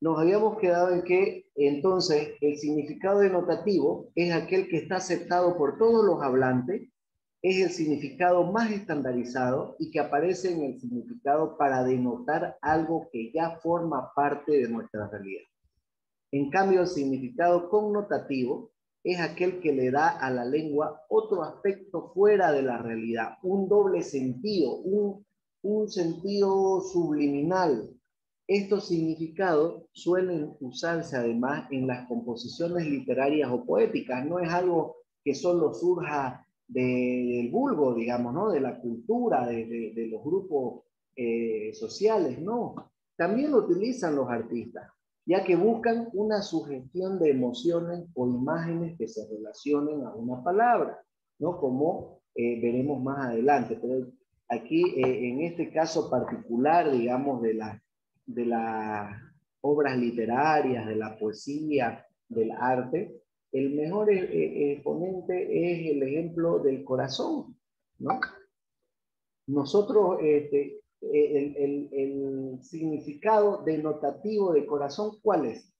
Nos habíamos quedado en que entonces el significado denotativo es aquel que está aceptado por todos los hablantes, es el significado más estandarizado y que aparece en el significado para denotar algo que ya forma parte de nuestra realidad. En cambio, el significado connotativo es aquel que le da a la lengua otro aspecto fuera de la realidad, un doble sentido, un sentido subliminal. Estos significados suelen usarse además en las composiciones literarias o poéticas. No es algo que solo surja del vulgo, digamos, ¿no? De la cultura, de los grupos sociales, no. También lo utilizan los artistas, ya que buscan una sugestión de emociones o imágenes que se relacionen a una palabra, ¿no? Como veremos más adelante. Pero aquí, en este caso particular, digamos, de las obras literarias, de la poesía, del arte, el mejor exponente es el ejemplo del corazón, ¿no? Nosotros, el significado denotativo de corazón, ¿cuál es?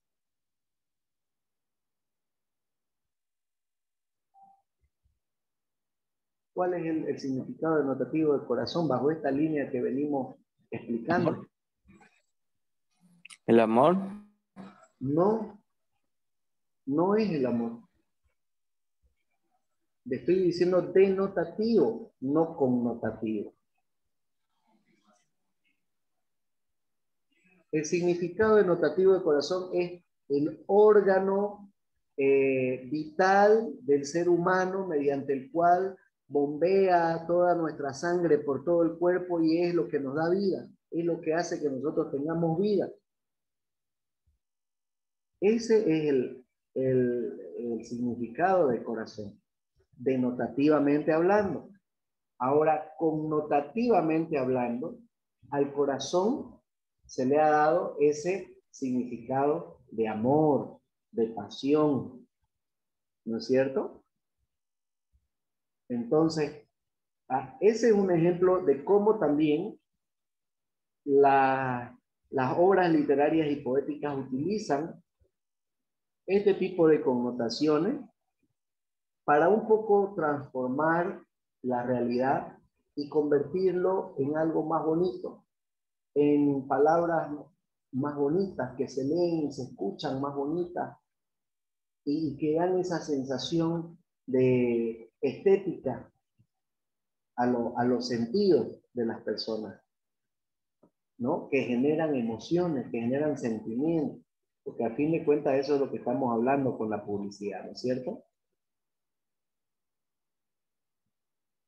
¿Cuál es el significado denotativo de corazón bajo esta línea que venimos explicando? El amor. No, no es el amor. Le estoy diciendo denotativo, no connotativo. El significado denotativo de corazón es el órgano vital del ser humano mediante el cual bombea toda nuestra sangre por todo el cuerpo y es lo que nos da vida, es lo que hace que nosotros tengamos vida. Ese es el significado de corazón, denotativamente hablando. Ahora, connotativamente hablando, al corazón se le ha dado ese significado de amor, de pasión, ¿no es cierto? Entonces, ese es un ejemplo de cómo también las obras literarias y poéticas utilizan este tipo de connotaciones para un poco transformar la realidad y convertirlo en algo más bonito, en palabras más bonitas, que se leen y se escuchan más bonitas y que dan esa sensación de estética a los sentidos de las personas, ¿no? Que generan emociones, que generan sentimientos, porque a fin de cuentas eso es lo que estamos hablando con la publicidad, ¿no es cierto?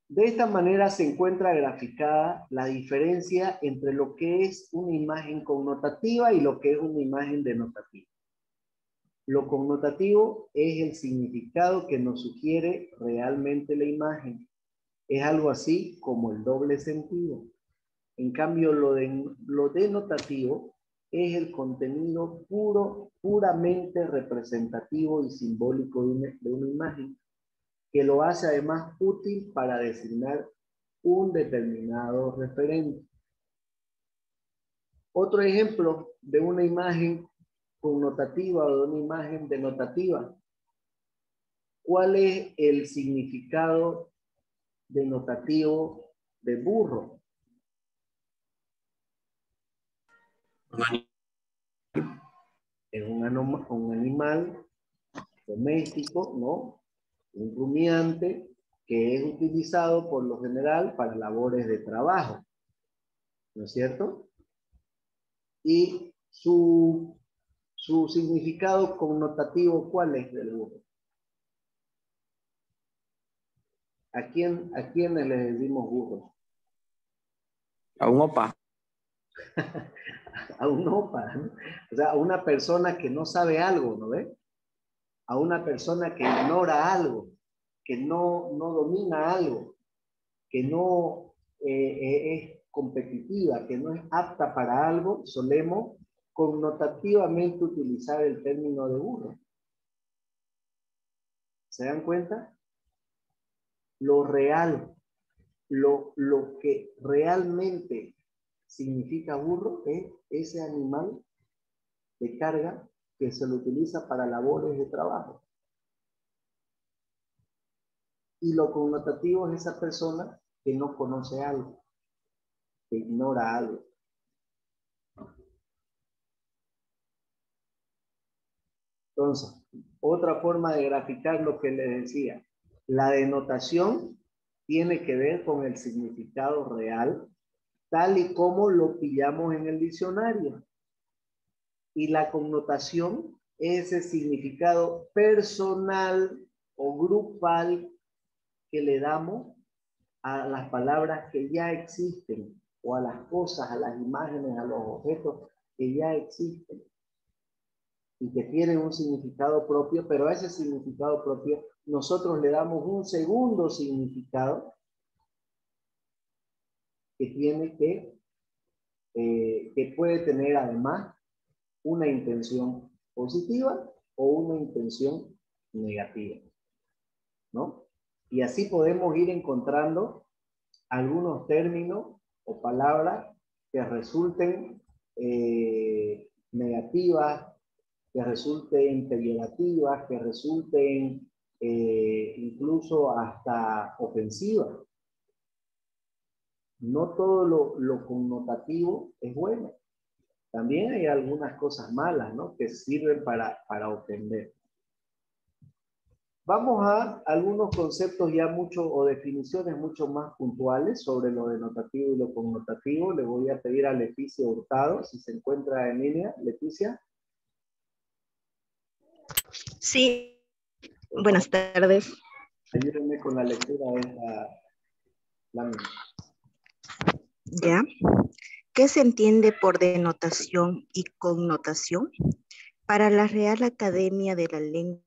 De esta manera se encuentra graficada la diferencia entre lo que es una imagen connotativa y lo que es una imagen denotativa. Lo connotativo es el significado que nos sugiere realmente la imagen. Es algo así como el doble sentido. En cambio, lo denotativo es el contenido puramente representativo y simbólico de una imagen, que lo hace además útil para designar un determinado referente. Otro ejemplo de una imagen connotativa o de una imagen denotativa. ¿Cuál es el significado denotativo de burro? Es un animal doméstico, ¿no? Un rumiante que es utilizado por lo general para labores de trabajo, ¿no es cierto? Y su significado connotativo, ¿cuál es del burro? ¿A quiénes les decimos burros? A un opa. A un opa, ¿no? O sea, a una persona que no sabe algo, ¿no ve? A una persona que ignora algo, que no domina algo, que no es competitiva, que no es apta para algo, solemos connotativamente utilizar el término de burro. ¿Se dan cuenta? Lo real, lo que realmente significa burro es ese animal de carga que se lo utiliza para labores de trabajo. Y lo connotativo es esa persona que no conoce algo, que ignora algo. Entonces, otra forma de graficar lo que les decía. La denotación tiene que ver con el significado real, tal y como lo pillamos en el diccionario. Y la connotación es el significado personal o grupal que le damos a las palabras que ya existen, o a las cosas, a las imágenes, a los objetos que ya existen y que tienen un significado propio, pero a ese significado propio nosotros le damos un segundo significado que tiene que puede tener además una intención positiva o una intención negativa, ¿no? Y así podemos ir encontrando algunos términos o palabras que resulten negativas, que resulten peyorativas, que resulten incluso hasta ofensivas. No todo lo connotativo es bueno. También hay algunas cosas malas, ¿no? Que sirven para ofender. Vamos a algunos conceptos ya mucho o definiciones mucho más puntuales sobre lo denotativo y lo connotativo. Le voy a pedir a Leticia Hurtado, si se encuentra en línea. Leticia. Sí, buenas tardes. Ayúdenme con la lectura de esta lámina. ¿Ya? ¿Qué se entiende por denotación y connotación? Para la Real Academia de la Lengua,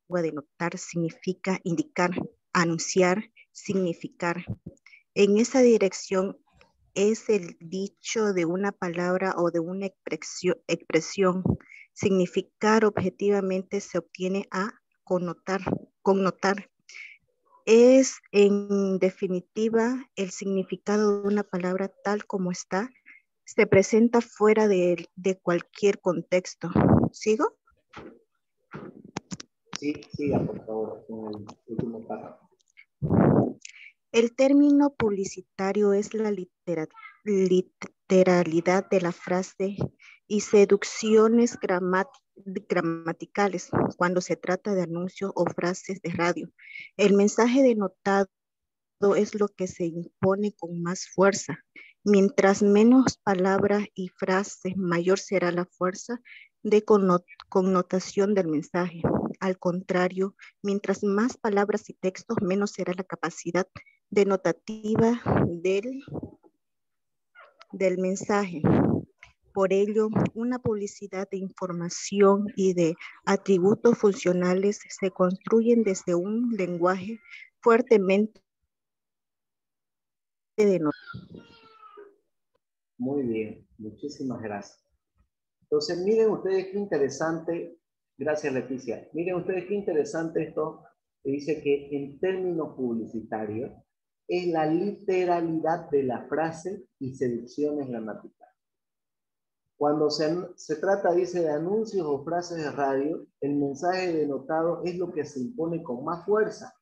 denotar significa indicar, anunciar, significar. En esa dirección es el dicho de una palabra o de una expresión. Significar objetivamente se obtiene a connotar. Es, en definitiva, el significado de una palabra tal como está, se presenta fuera de cualquier contexto. ¿Sigo? Sí, siga, por favor, con el último párrafo. El término publicitario es la literalidad de la frase y seducciones gramaticales cuando se trata de anuncios o frases de radio. El mensaje denotado es lo que se impone con más fuerza. Mientras menos palabras y frases, mayor será la fuerza de connotación del mensaje. Al contrario, mientras más palabras y textos, menos será la capacidad denotativa del mensaje. Por ello, una publicidad de información y de atributos funcionales se construyen desde un lenguaje fuertemente denotado. Muy bien, muchísimas gracias. Entonces, miren ustedes qué interesante, gracias Leticia, miren ustedes qué interesante esto que dice que en términos publicitarios es la literalidad de la frase y seducciones gramaticales. Cuando se trata, dice, de anuncios o frases de radio, el mensaje denotado es lo que se impone con más fuerza.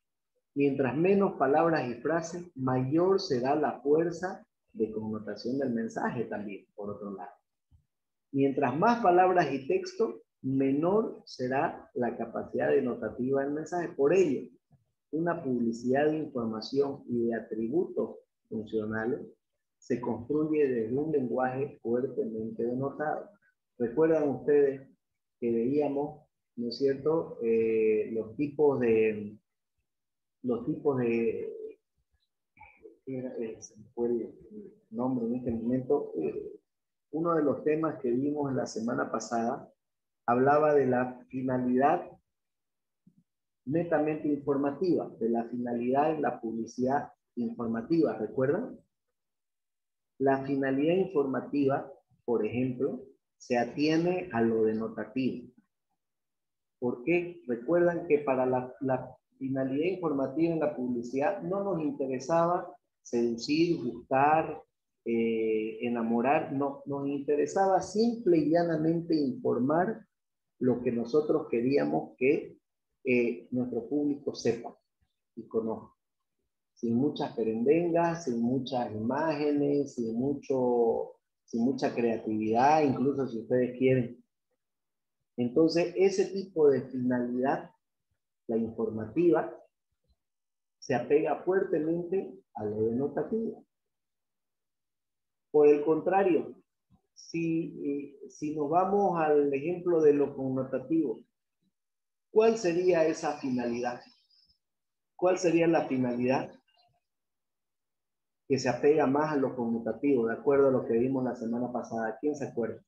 Mientras menos palabras y frases, mayor será la fuerza de connotación del mensaje también, por otro lado. Mientras más palabras y texto, menor será la capacidad denotativa del mensaje. Por ello, una publicidad de información y de atributos funcionales se construye desde un lenguaje fuertemente denotado. ¿Recuerdan ustedes que veíamos, ¿no es cierto?, los tipos de se me fue el nombre en este momento, uno de los temas que vimos la semana pasada hablaba de la finalidad netamente informativa, de la finalidad en la publicidad informativa, ¿recuerdan? La finalidad informativa, por ejemplo, se atiene a lo denotativo. ¿Por qué? Recuerdan que para la finalidad informativa en la publicidad no nos interesaba seducir, buscar, enamorar, no, nos interesaba simple y llanamente informar lo que nosotros queríamos que nuestro público sepa y conozca. Sin muchas perendengas, sin muchas imágenes, sin mucha creatividad, incluso si ustedes quieren. Entonces, ese tipo de finalidad, la informativa, se apega fuertemente a lo denotativo. Por el contrario, si nos vamos al ejemplo de lo connotativo, ¿cuál sería esa finalidad? ¿Cuál sería la finalidad que se apega más a lo connotativo, de acuerdo a lo que vimos la semana pasada? ¿Quién se acuerda?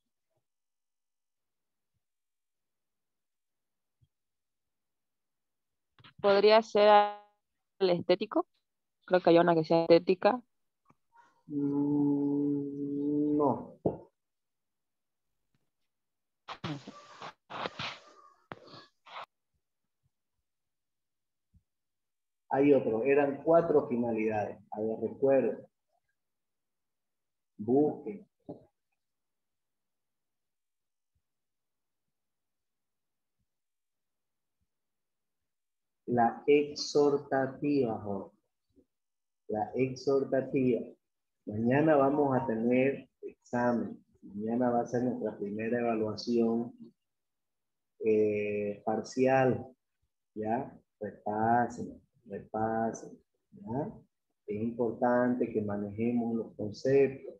¿Podría ser al estético? Creo que hay una que sea estética. No. Hay otro, eran 4 finalidades. A ver, recuerden. Busquen. La exhortativa, Jorge. La exhortativa. Mañana vamos a tener examen. Mañana va a ser nuestra primera evaluación parcial. ¿Ya? Repasen, repasen. ¿Ya? Es importante que manejemos los conceptos,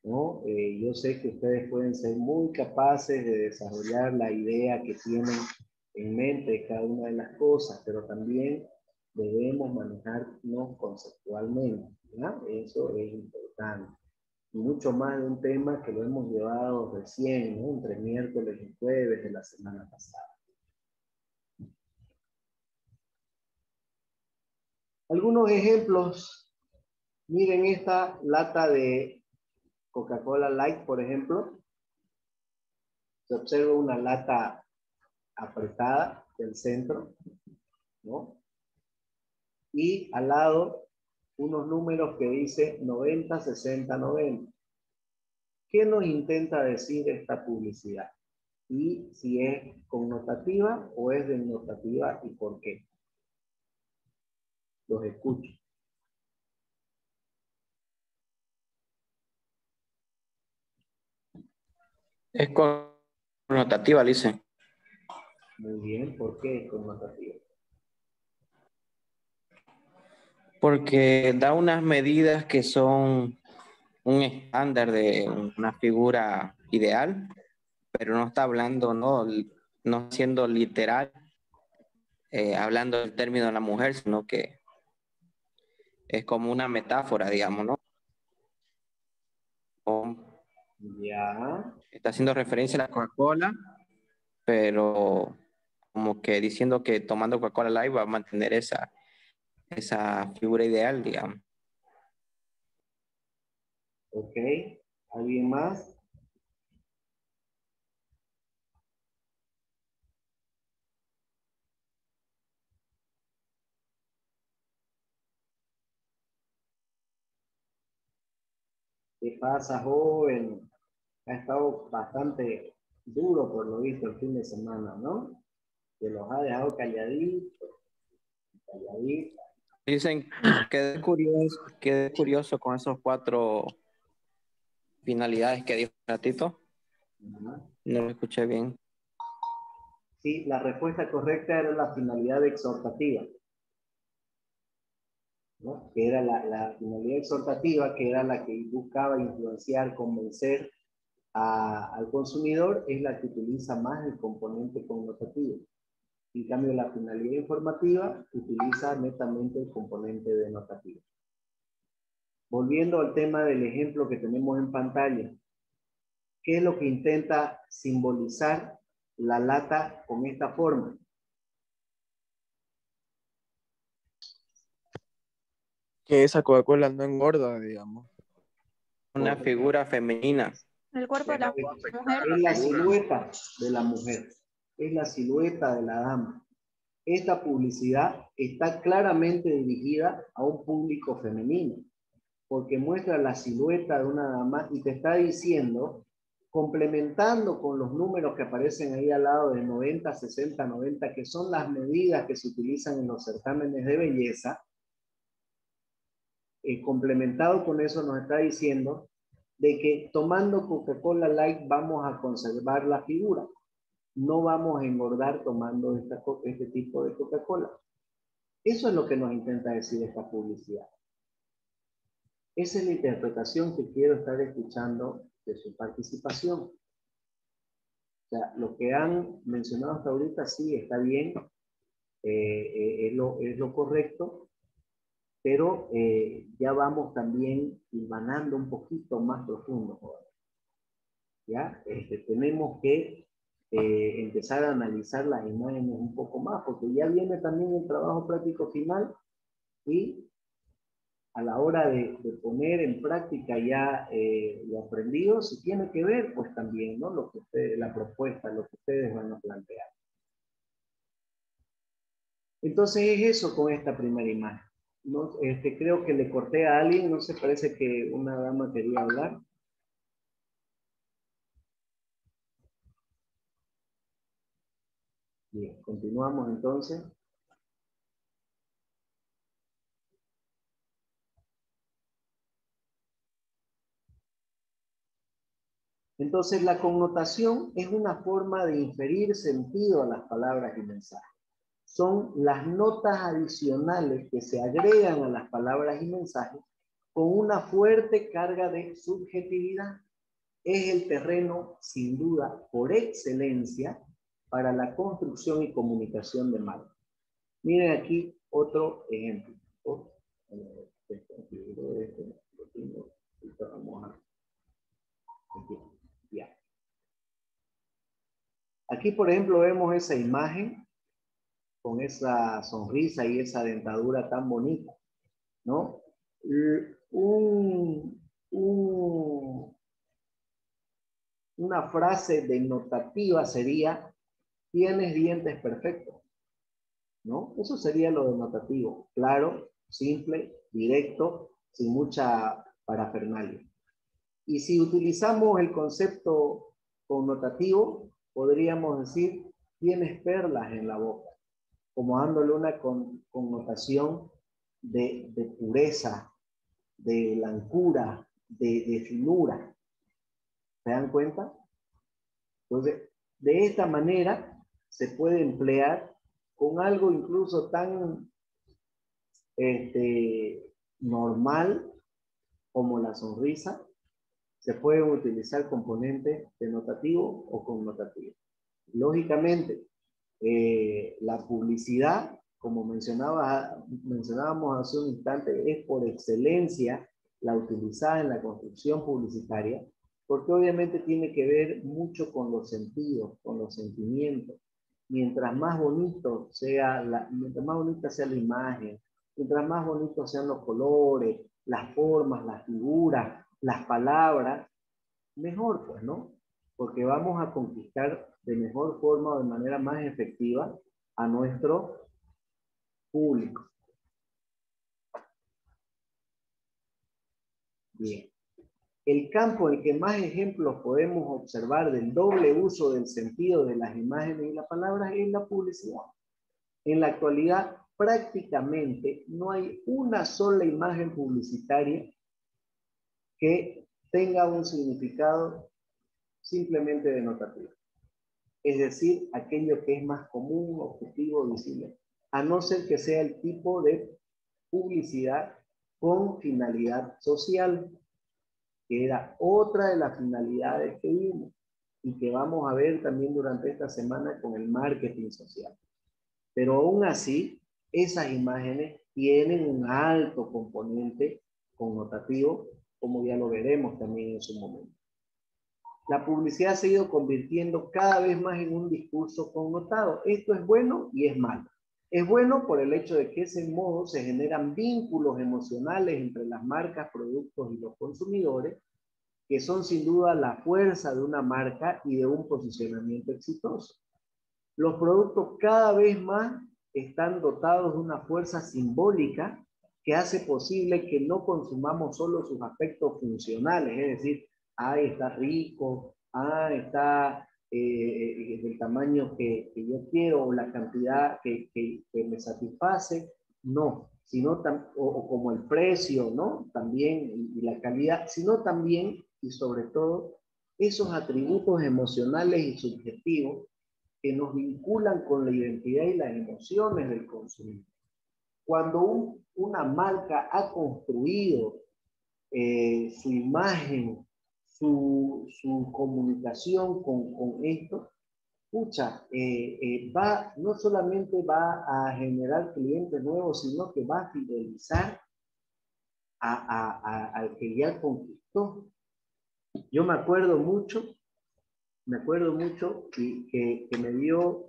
¿no? Yo sé que ustedes pueden ser muy capaces de desarrollar la idea que tienen en mente de cada una de las cosas, pero también debemos manejarnos conceptualmente, ¿ya? Eso es importante. Y mucho más de un tema que lo hemos llevado recién, ¿no? Entre miércoles y jueves de la semana pasada. Algunos ejemplos. Miren esta lata de Coca-Cola Light, por ejemplo. Se observa una lata apretada del centro, ¿no? Y al lado unos números que dice 90, 60, 90. ¿Qué nos intenta decir esta publicidad? Y si es connotativa o es denotativa y por qué. Los escucho. Es connotativa, dice. Muy bien, ¿por qué es connotativa? Porque da unas medidas que son un estándar de una figura ideal, pero no está hablando, no siendo literal, hablando del término de la mujer, sino que es como una metáfora, digamos, ¿no? O Ya. está haciendo referencia a la Coca-Cola, pero como que diciendo que tomando Coca-Cola Light va a mantener esa figura ideal, digamos. Ok. ¿Alguien más? ¿Qué pasa, joven? Ha estado bastante duro por lo visto el fin de semana, ¿no? Que los ha dejado calladitos, calladitos. Dicen, quedé curioso con esos 4 finalidades que dijo Tito. Ajá. No lo escuché bien. Sí, la respuesta correcta era la finalidad exhortativa, ¿no? Que era la finalidad exhortativa, que era la que buscaba influenciar, convencer al consumidor, es la que utiliza más el componente connotativo. En cambio, la finalidad informativa utiliza netamente el componente denotativo. Volviendo al tema del ejemplo que tenemos en pantalla, ¿qué es lo que intenta simbolizar la lata con esta forma? Que esa Coca-Cola no engorda, digamos. Una figura femenina. El cuerpo de la mujer. Es la silueta de la mujer, es la silueta de la dama. Esta publicidad está claramente dirigida a un público femenino. porque muestra la silueta de una dama y te está diciendo, complementando con los números que aparecen ahí al lado de 90, 60, 90, que son las medidas que se utilizan en los certámenes de belleza, complementado con eso nos está diciendo de que tomando Coca-Cola Light vamos a conservar la figura. No vamos a engordar tomando este tipo de Coca-Cola. Eso es lo que nos intenta decir esta publicidad. Esa es la interpretación que quiero estar escuchando de su participación. O sea, lo que han mencionado hasta ahorita sí está bien, es lo correcto, pero ya vamos también hilvanando un poquito más profundo. ¿Ya? Tenemos que empezar a analizar las imágenes un poco más, porque ya viene también el trabajo práctico final y a la hora de poner en práctica ya lo aprendido, si tiene que ver, pues también, ¿no? Lo que ustedes, la propuesta, lo que ustedes van a plantear. Entonces es eso con esta primera imagen. ¿No? Creo que le corté a alguien, no sé, parece que una dama quería hablar. Bien, continuamos entonces. Entonces, la connotación es una forma de inferir sentido a las palabras y mensajes. Son las notas adicionales que se agregan a las palabras y mensajes con una fuerte carga de subjetividad. Es el terreno, sin duda, por excelencia para la construcción y comunicación de marca. Miren aquí otro ejemplo. Vamos a... Ya. Aquí, por ejemplo, vemos esa imagen con esa sonrisa y esa dentadura tan bonita, ¿no? Una frase denotativa sería, tienes dientes perfectos, ¿no? Eso sería lo denotativo, claro, simple, directo, sin mucha parafernalia. Y si utilizamos el concepto connotativo, podríamos decir, tienes perlas en la boca, como dándole una connotación de pureza, de blancura, de finura. ¿Se dan cuenta? Entonces, de esta manera se puede emplear con algo incluso tan normal como la sonrisa. Se pueden utilizar componentes denotativos o connotativos. Lógicamente, la publicidad, como mencionábamos hace un instante, es por excelencia la utilizada en la construcción publicitaria, porque obviamente tiene que ver mucho con los sentidos, con los sentimientos. Mientras más bonito mientras más bonita sea la imagen, mientras más bonitos sean los colores, las formas, las figuras, las palabras, mejor, pues, ¿no? Porque vamos a conquistar de mejor forma o de manera más efectiva a nuestro público. Bien. El campo en el que más ejemplos podemos observar del doble uso del sentido de las imágenes y las palabras es la publicidad. En la actualidad, prácticamente no hay una sola imagen publicitaria que tenga un significado simplemente denotativo. Es decir, aquello que es más común, objetivo, visible, a no ser que sea el tipo de publicidad con finalidad social, que era otra de las finalidades que vimos y que vamos a ver también durante esta semana con el marketing social. Pero aún así, esas imágenes tienen un alto componente connotativo, como ya lo veremos también en su momento. La publicidad se ha ido convirtiendo cada vez más en un discurso connotado. Esto es bueno y es malo. Es bueno por el hecho de que de ese modo se generan vínculos emocionales entre las marcas, productos y los consumidores, que son sin duda la fuerza de una marca y de un posicionamiento exitoso. Los productos cada vez más están dotados de una fuerza simbólica que hace posible que no consumamos solo sus aspectos funcionales, es decir, está rico, está del tamaño que yo quiero o la cantidad que me satisface, no, sino o como el precio, ¿no? También, y la calidad, sino también y sobre todo esos atributos emocionales y subjetivos que nos vinculan con la identidad y las emociones del consumidor. Cuando una marca ha construido su imagen, su comunicación con esto, pucha, no solamente va a generar clientes nuevos, sino que va a fidelizar al que ya conquistó. Yo me acuerdo mucho que me dio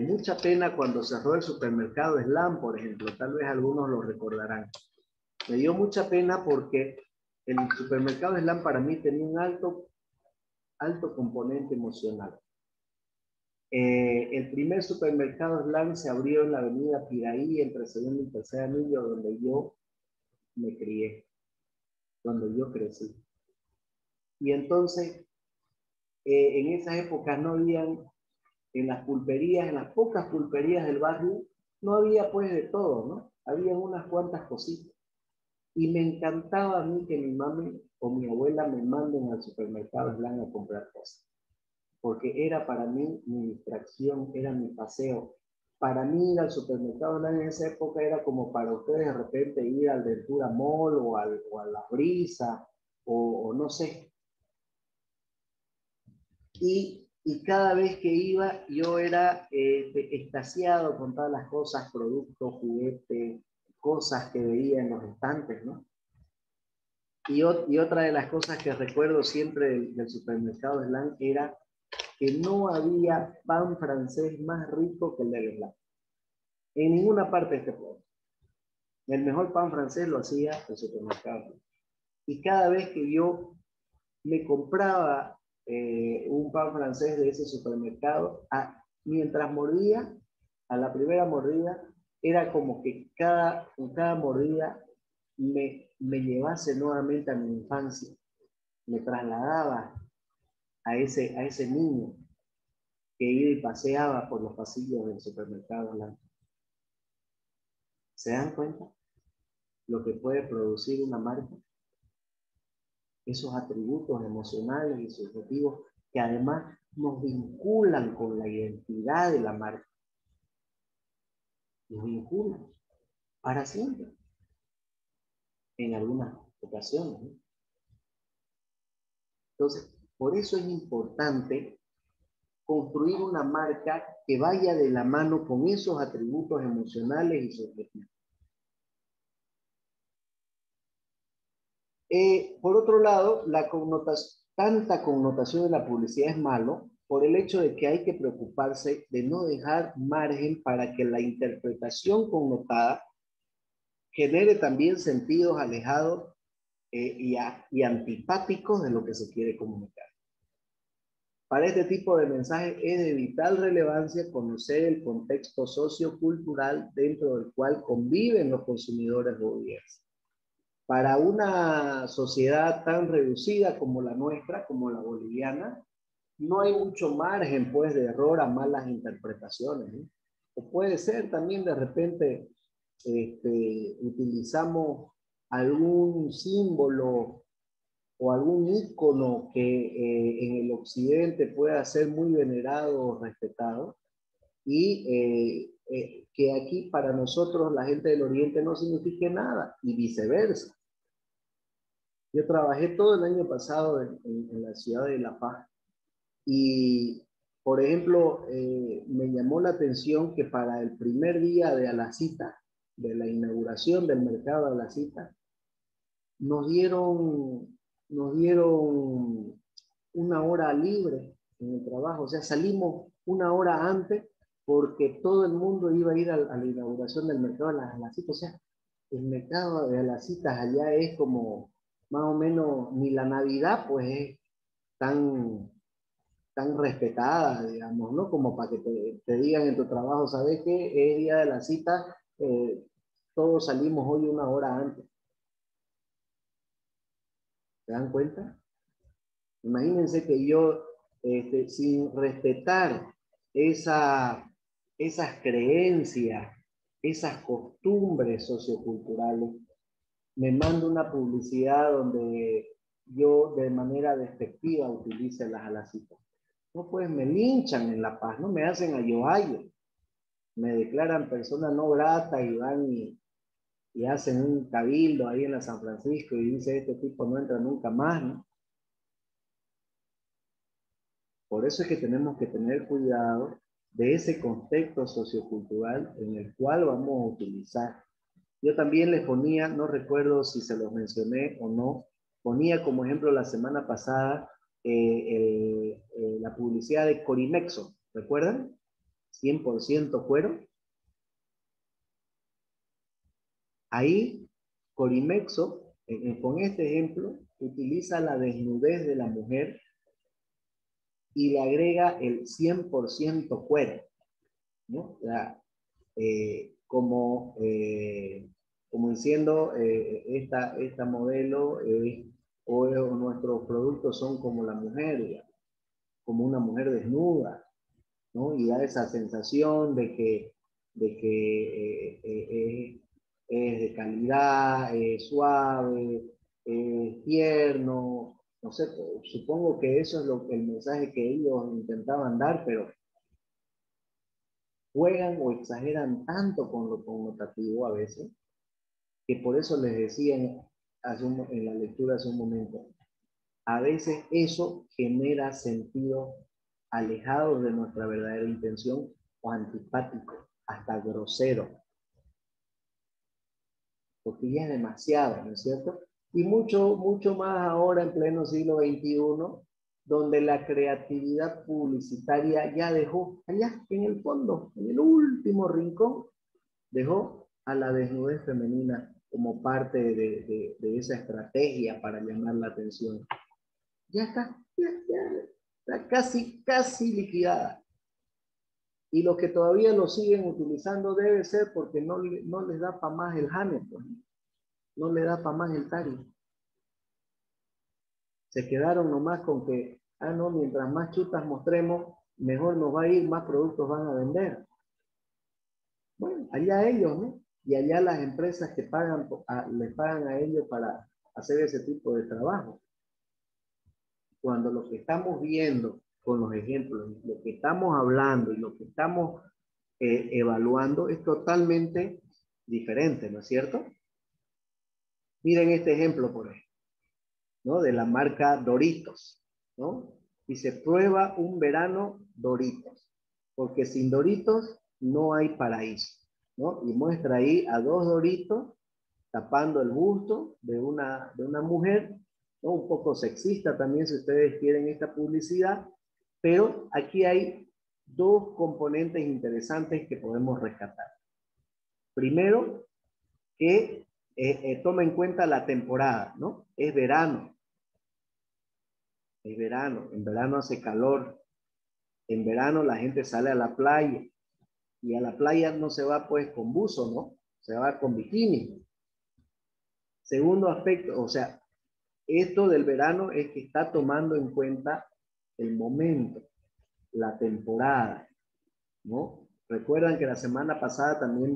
mucha pena cuando cerró el supermercado Slam, por ejemplo, tal vez algunos lo recordarán. Me dio mucha pena porque el supermercado Slam para mí tenía un alto componente emocional. El primer supermercado Slam se abrió en la avenida Piraí, entre segundo y tercer anillo, donde yo me crié, donde yo crecí. Y entonces, en esas épocas no habían, en las pulperías, en las pocas pulperías del barrio, no había pues de todo, ¿no? Habían unas cuantas cositas. Y me encantaba a mí que mi mami o mi abuela me manden al supermercado Slam a comprar cosas. Porque era para mí mi distracción, era mi paseo. Para mí ir al supermercado Slam en esa época era como para ustedes de repente ir al Ventura Mall o a La Brisa o no sé. Y cada vez que iba yo era extasiado con todas las cosas, productos, juguetes, cosas que veía en los estantes, ¿no? Y otra de las cosas que recuerdo siempre del supermercado Slam era que no había pan francés más rico que el de Slam. En ninguna parte de este pueblo. El mejor pan francés lo hacía el supermercado. Y cada vez que yo me compraba un pan francés de ese supermercado, mientras mordía, a la primera mordida, era como que con cada mordida me llevase nuevamente a mi infancia, me trasladaba a ese niño que iba y paseaba por los pasillos del supermercado Slam. ¿Se dan cuenta lo que puede producir una marca? Esos atributos emocionales y subjetivos que además nos vinculan con la identidad de la marca. Nos vinculan para siempre. En algunas ocasiones, ¿no? Entonces, por eso es importante construir una marca que vaya de la mano con esos atributos emocionales y subjetivos. Por otro lado, tanta connotación de la publicidad es malo por el hecho de que hay que preocuparse de no dejar margen para que la interpretación connotada genere también sentidos alejados y antipáticos de lo que se quiere comunicar. Para este tipo de mensajes es de vital relevancia conocer el contexto sociocultural dentro del cual conviven los consumidores o audiencias. Para una sociedad tan reducida como la nuestra, como la boliviana, no hay mucho margen pues de error a malas interpretaciones, ¿no? O puede ser también de repente utilizamos algún símbolo o algún ícono que en el occidente pueda ser muy venerado o respetado y que aquí para nosotros la gente del oriente no signifique nada y viceversa. Yo trabajé todo el año pasado en la ciudad de La Paz y, por ejemplo, me llamó la atención que para el primer día de Alacita, de la inauguración del mercado de Alacita, nos dieron una hora libre en el trabajo, o sea, salimos una hora antes porque todo el mundo iba a ir a la inauguración del mercado de las Alacitas, o sea, el mercado de Alacitas allá es como más o menos, ni la Navidad pues es tan respetada, digamos, ¿no? Como para que te digan en tu trabajo, ¿sabes qué? Es día de la cita, todos salimos hoy una hora antes. ¿Se dan cuenta? Imagínense que yo, sin respetar esas creencias, esas costumbres socioculturales, me mando una publicidad donde yo de manera despectiva utilice las alacitas. No, pues me linchan en La Paz, no me hacen ayo-ayo. Me declaran persona no grata y van y hacen un cabildo ahí en la San Francisco y dice, este tipo no entra nunca más, ¿no? Por eso es que tenemos que tener cuidado de ese contexto sociocultural en el cual vamos a utilizar. Yo también les ponía, no recuerdo si se los mencioné o no, ponía como ejemplo la semana pasada la publicidad de Corimexo, ¿recuerdan? 100% cuero. Ahí, Corimexo, con este ejemplo, utiliza la desnudez de la mujer y le agrega el 100% cuero, ¿no? Como diciendo, esta modelo o nuestros productos son como la mujer, como una mujer desnuda, ¿no? Y da esa sensación de que es de calidad, suave, tierno, no sé, supongo que eso es el mensaje que ellos intentaban dar, pero juegan o exageran tanto con lo connotativo a veces, que por eso les decía en la lectura hace un momento, a veces eso genera sentido alejados de nuestra verdadera intención o antipático, hasta grosero, porque ya es demasiado, ¿no es cierto? Y mucho, mucho más ahora en pleno siglo XXI, donde la creatividad publicitaria ya dejó allá en el fondo, en el último rincón, dejó a la desnudez femenina como parte de esa estrategia para llamar la atención. Ya está casi liquidada. Y los que todavía lo siguen utilizando debe ser porque no les da para más el Hamilton, no le da para más el Tari. Se quedaron nomás con que, no, mientras más chutas mostremos, mejor nos va a ir, más productos van a vender. Bueno, allá ellos, ¿no? Y allá las empresas que les pagan a ellos para hacer ese tipo de trabajo. Cuando lo que estamos viendo con los ejemplos, lo que estamos hablando y lo que estamos evaluando es totalmente diferente, ¿no es cierto? Miren este ejemplo, por ejemplo, ¿no? De la marca Doritos, ¿no? Dice, prueba un verano Doritos, porque sin Doritos no hay paraíso, ¿no? Y muestra ahí a 2 Doritos tapando el busto de una mujer, ¿no? Un poco sexista también si ustedes quieren esta publicidad, pero aquí hay 2 componentes interesantes que podemos rescatar. Primero, que toma en cuenta la temporada, ¿no? Es verano. Es verano. En verano hace calor. En verano la gente sale a la playa. Y a la playa no se va pues con buzo, ¿no? Se va con bikini. Segundo aspecto, o sea, esto del verano es que está tomando en cuenta el momento, la temporada, ¿no? Recuerdan que la semana pasada también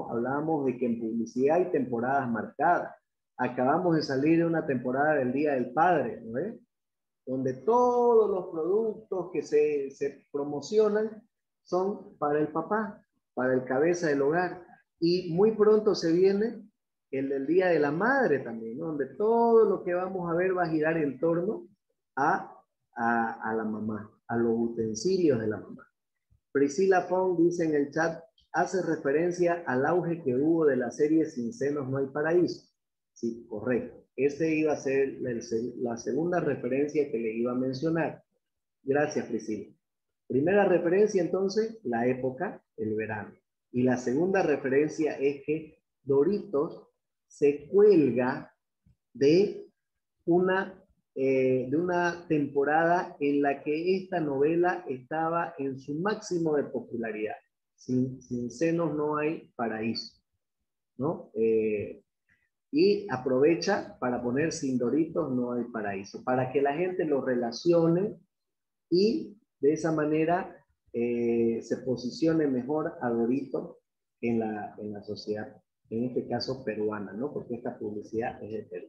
hablábamos de que en publicidad hay temporadas marcadas. Acabamos de salir de una temporada del Día del Padre, ¿no es? Donde todos los productos que se promocionan son para el papá, para el cabeza del hogar. Y muy pronto se viene el del Día de la Madre también, ¿no? Donde todo lo que vamos a ver va a girar en torno a la mamá, a los utensilios de la mamá. Priscila Fong dice en el chat, hace referencia al auge que hubo de la serie Sin senos no hay paraíso. Sí, correcto. Ese iba a ser la segunda referencia que le iba a mencionar. Gracias, Priscila. Primera referencia, entonces, la época, el verano. Y la segunda referencia es que Doritos se cuelga de una temporada en la que esta novela estaba en su máximo de popularidad. Sin senos no hay paraíso. ¿no? Y aprovecha para poner sin Doritos no hay paraíso, para que la gente lo relacione y de esa manera se posicione mejor a Doritos en la sociedad, en este caso peruana, ¿no? Porque esta publicidad es de Perú.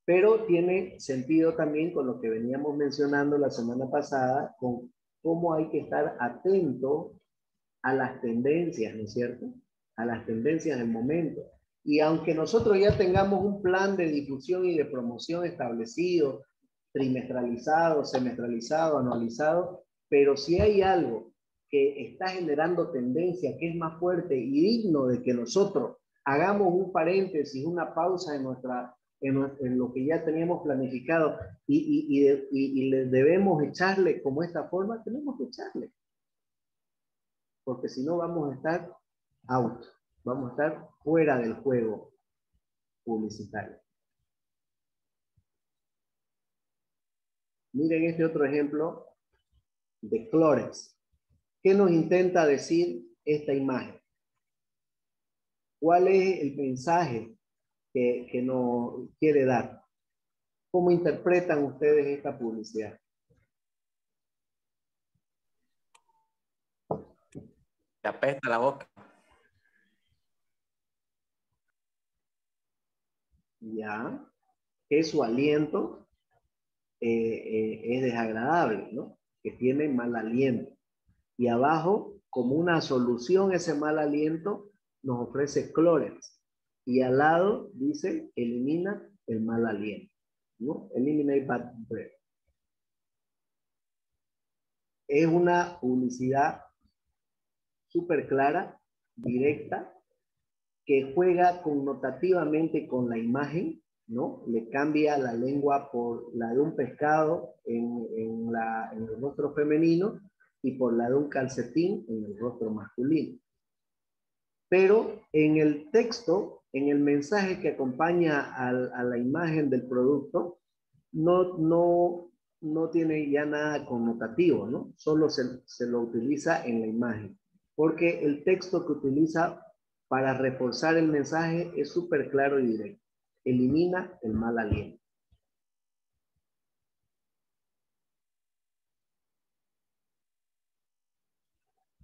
Pero tiene sentido también con lo que veníamos mencionando la semana pasada, con cómo hay que estar atento a las tendencias, ¿no es cierto? A las tendencias del momento. Y aunque nosotros ya tengamos un plan de difusión y de promoción establecido, trimestralizado, semestralizado, anualizado, pero si hay algo que está generando tendencia, que es más fuerte y digno de que nosotros hagamos un paréntesis, una pausa en lo que ya teníamos planificado y le debemos echarle como esta forma, tenemos que echarle. Porque si no vamos a estar out, vamos a estar fuera del juego publicitario. Miren este otro ejemplo de Clorox. ¿Qué nos intenta decir esta imagen? ¿Cuál es el mensaje que nos quiere dar? ¿Cómo interpretan ustedes esta publicidad? Te apesta la boca. Ya, que su aliento es desagradable, ¿no? Que tiene mal aliento. Y abajo, como una solución a ese mal aliento, nos ofrece Clorox. Y al lado dice, elimina el mal aliento, ¿no? Eliminate bad breath. Es una publicidad súper clara, directa, que juega connotativamente con la imagen, ¿no? Le cambia la lengua por la de un pescado en el rostro femenino y por la de un calcetín en el rostro masculino. Pero en el texto, en el mensaje que acompaña a la imagen del producto, no tiene ya nada connotativo, ¿no? Solo se lo utiliza en la imagen. Porque el texto que utiliza para reforzar el mensaje es súper claro y directo. Elimina el mal aliento.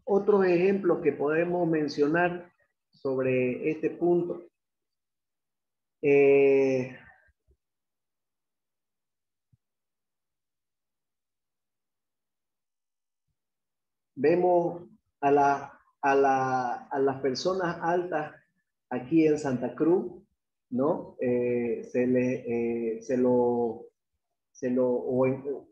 Otros ejemplos que podemos mencionar sobre este punto. Vemos a las personas altas aquí en Santa Cruz, ¿no?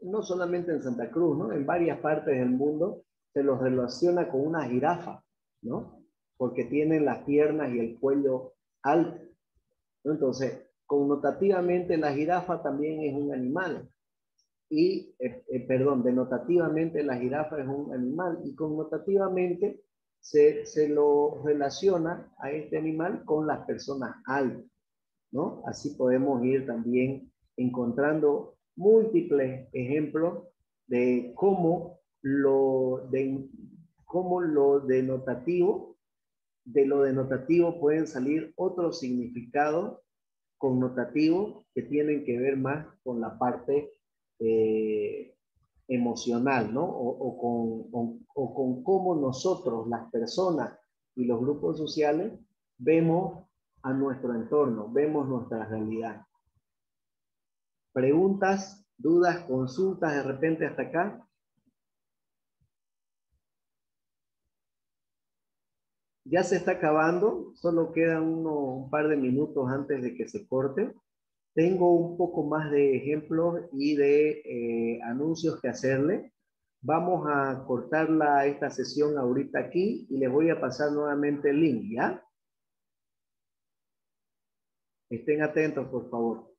No solamente en Santa Cruz, ¿no? En varias partes del mundo se los relaciona con una jirafa, ¿no? Porque tienen las piernas y el cuello alto, ¿no? Entonces, connotativamente la jirafa también es un animal. Y, denotativamente la jirafa es un animal y connotativamente se lo relaciona a este animal con las personas altas, ¿no? Así podemos ir también encontrando múltiples ejemplos de cómo de lo denotativo pueden salir otros significados connotativos que tienen que ver más con la parte emocional, ¿no? O con cómo nosotros, las personas y los grupos sociales, vemos a nuestro entorno, vemos nuestra realidad. ¿Preguntas, dudas, consultas de repente hasta acá? Ya se está acabando, solo quedan un par de minutos antes de que se corte. Tengo un poco más de ejemplos y de anuncios que hacerle. Vamos a cortar esta sesión ahorita aquí y les voy a pasar nuevamente el link, ¿ya? Estén atentos, por favor.